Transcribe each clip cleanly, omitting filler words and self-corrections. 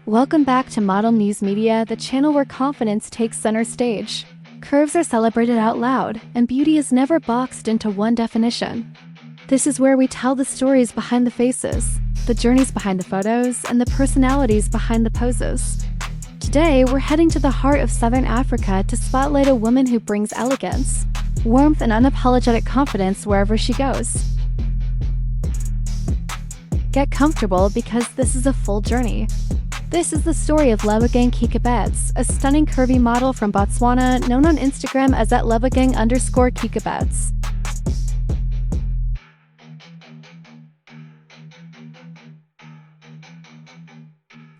Welcome back to Model Muse Media, the channel where confidence takes center stage. Curves are celebrated out loud, and beauty is never boxed into one definition. This is where we tell the stories behind the faces, the journeys behind the photos, and the personalities behind the poses. Today, we're heading to the heart of Southern Africa to spotlight a woman who brings elegance, warmth, and unapologetic confidence wherever she goes. Get comfortable because this is a full journey. This is the story of Lebogang Keakabetse, a stunning curvy model from Botswana known on Instagram as @Lebogang_Keakabetse.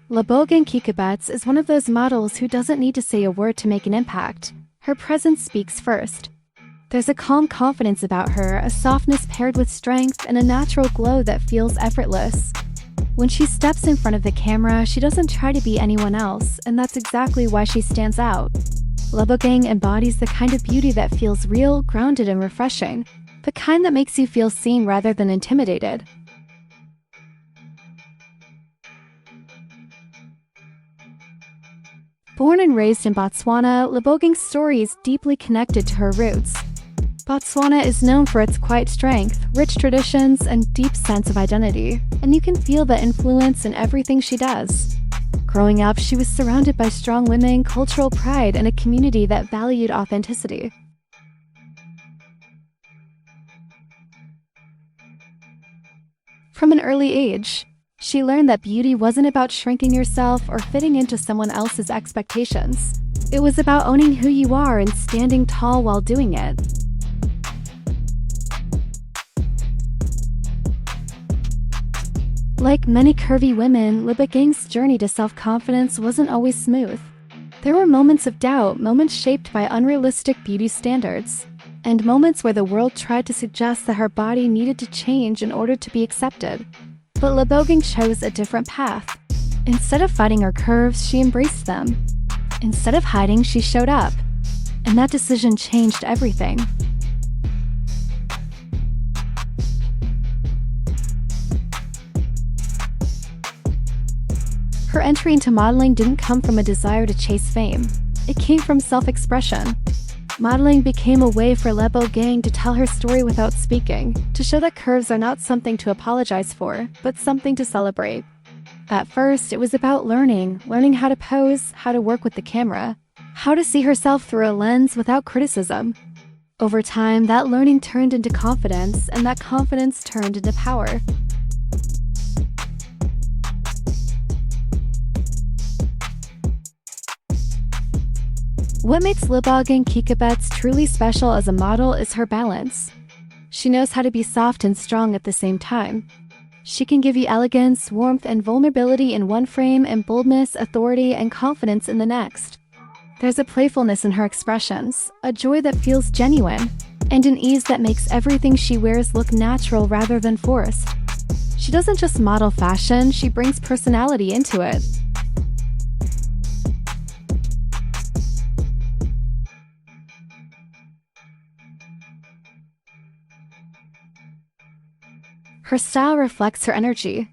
Lebogang Keakabetse is one of those models who doesn't need to say a word to make an impact. Her presence speaks first. There's a calm confidence about her, a softness paired with strength, and a natural glow that feels effortless. When she steps in front of the camera, she doesn't try to be anyone else, and that's exactly why she stands out. Lebogang embodies the kind of beauty that feels real, grounded, and refreshing, the kind that makes you feel seen rather than intimidated. Born and raised in Botswana, Lebogang's story is deeply connected to her roots. Botswana is known for its quiet strength, rich traditions, and deep sense of identity, and you can feel the influence in everything she does. Growing up, she was surrounded by strong women, cultural pride, and a community that valued authenticity. From an early age, she learned that beauty wasn't about shrinking yourself or fitting into someone else's expectations. It was about owning who you are and standing tall while doing it. Like many curvy women, Lebogang's journey to self-confidence wasn't always smooth. There were moments of doubt, moments shaped by unrealistic beauty standards, and moments where the world tried to suggest that her body needed to change in order to be accepted. But Lebogang chose a different path. Instead of fighting her curves, she embraced them. Instead of hiding, she showed up. And that decision changed everything. Her entry into modeling didn't come from a desire to chase fame. It came from self-expression. Modeling became a way for Lebogang to tell her story without speaking, to show that curves are not something to apologize for, but something to celebrate. At first, it was about learning how to pose, how to work with the camera, how to see herself through a lens without criticism. Over time, that learning turned into confidence, and that confidence turned into power. What makes Lebogang Keakabetse truly special as a model is her balance. She knows how to be soft and strong at the same time. She can give you elegance, warmth, and vulnerability in one frame, and boldness, authority, and confidence in the next. There's a playfulness in her expressions, a joy that feels genuine, and an ease that makes everything she wears look natural rather than forced. She doesn't just model fashion, she brings personality into it. Her style reflects her energy.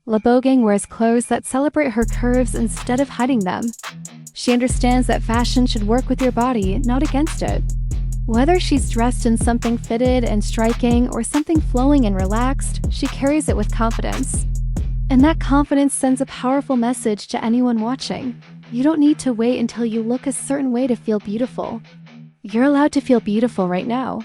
Lebogang wears clothes that celebrate her curves instead of hiding them. She understands that fashion should work with your body, not against it. Whether she's dressed in something fitted and striking or something flowing and relaxed, she carries it with confidence. And that confidence sends a powerful message to anyone watching. You don't need to wait until you look a certain way to feel beautiful. You're allowed to feel beautiful right now.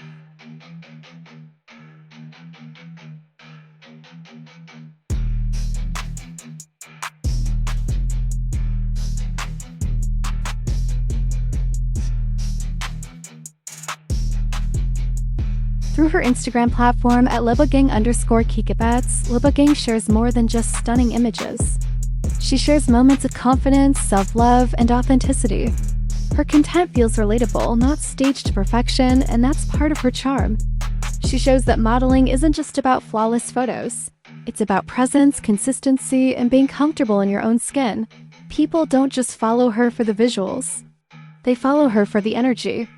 Through her Instagram platform @Lebogang_Keakabetse, Lebogang shares more than just stunning images. She shares moments of confidence, self-love, and authenticity. Her content feels relatable, not staged to perfection, and that's part of her charm. She shows that modeling isn't just about flawless photos. It's about presence, consistency, and being comfortable in your own skin. People don't just follow her for the visuals. They follow her for the energy.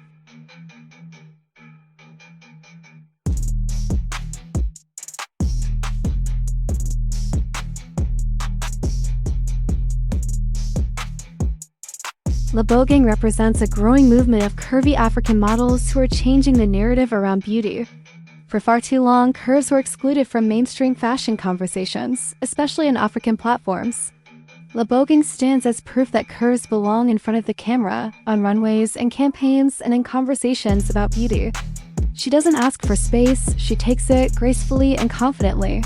Lebogang represents a growing movement of curvy African models who are changing the narrative around beauty. For far too long, curves were excluded from mainstream fashion conversations, especially on African platforms. Lebogang stands as proof that curves belong in front of the camera, on runways, in campaigns, and in conversations about beauty. She doesn't ask for space, she takes it gracefully and confidently.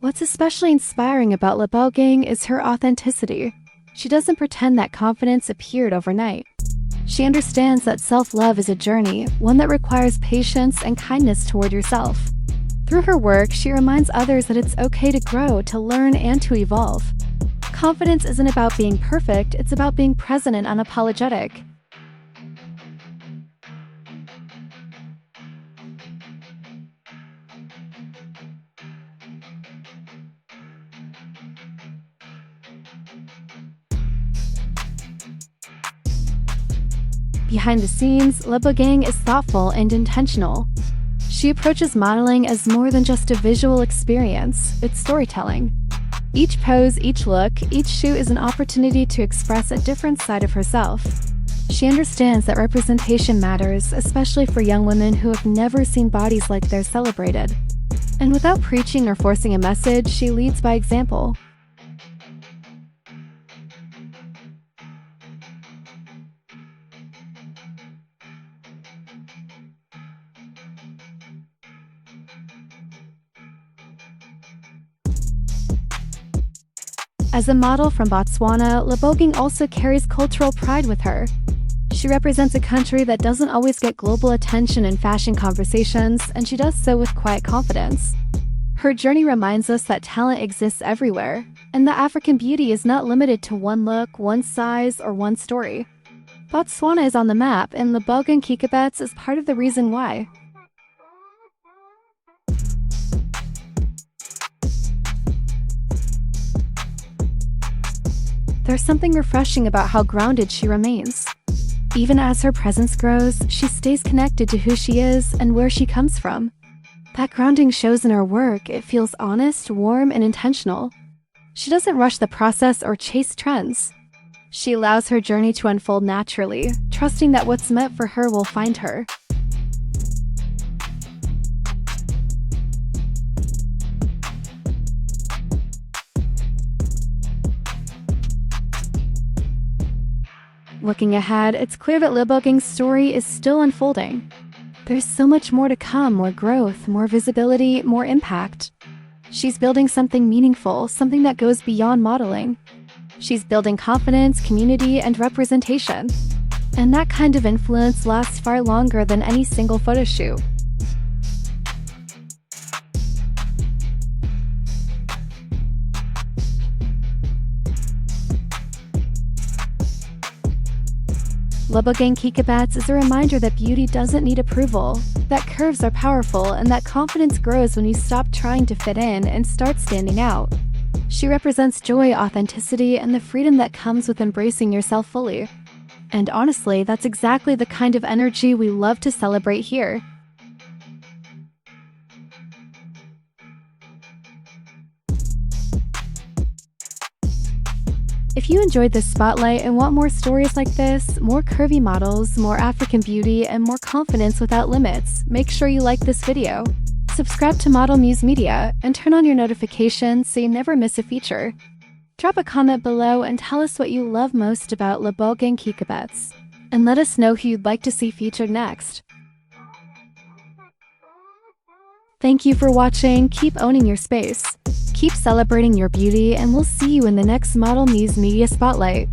What's especially inspiring about Lebogang is her authenticity. She doesn't pretend that confidence appeared overnight. She understands that self-love is a journey, one that requires patience and kindness toward yourself. Through her work, she reminds others that it's okay to grow, to learn, and to evolve. Confidence isn't about being perfect, it's about being present and unapologetic. Behind the scenes, Lebogang is thoughtful and intentional. She approaches modeling as more than just a visual experience, it's storytelling. Each pose, each look, each shoot is an opportunity to express a different side of herself. She understands that representation matters, especially for young women who have never seen bodies like theirs celebrated. And without preaching or forcing a message, she leads by example. As a model from Botswana, Lebogang also carries cultural pride with her. She represents a country that doesn't always get global attention in fashion conversations, and she does so with quiet confidence. Her journey reminds us that talent exists everywhere, and that African beauty is not limited to one look, one size, or one story. Botswana is on the map, and Lebogang Keakabetse is part of the reason why. There's something refreshing about how grounded she remains. Even as her presence grows, she stays connected to who she is and where she comes from. That grounding shows in her work. It feels honest, warm, and intentional. She doesn't rush the process or chase trends. She allows her journey to unfold naturally, trusting that what's meant for her will find her. Looking ahead, it's clear that Lebogang's story is still unfolding. There's so much more to come, more growth, more visibility, more impact. She's building something meaningful, something that goes beyond modeling. She's building confidence, community, and representation. And that kind of influence lasts far longer than any single photo shoot. Lebogang Keakabetse is a reminder that beauty doesn't need approval, that curves are powerful, and that confidence grows when you stop trying to fit in and start standing out. She represents joy, authenticity, and the freedom that comes with embracing yourself fully. And honestly, that's exactly the kind of energy we love to celebrate here. If you enjoyed this spotlight and want more stories like this, more curvy models, more African beauty, and more confidence without limits, make sure you like this video. Subscribe to Model Muse Media and turn on your notifications so you never miss a feature. Drop a comment below and tell us what you love most about Lebogang Keakabetse. And let us know who you'd like to see featured next. Thank you for watching. Keep owning your space. Keep celebrating your beauty, and we'll see you in the next Model Muse Media Spotlight.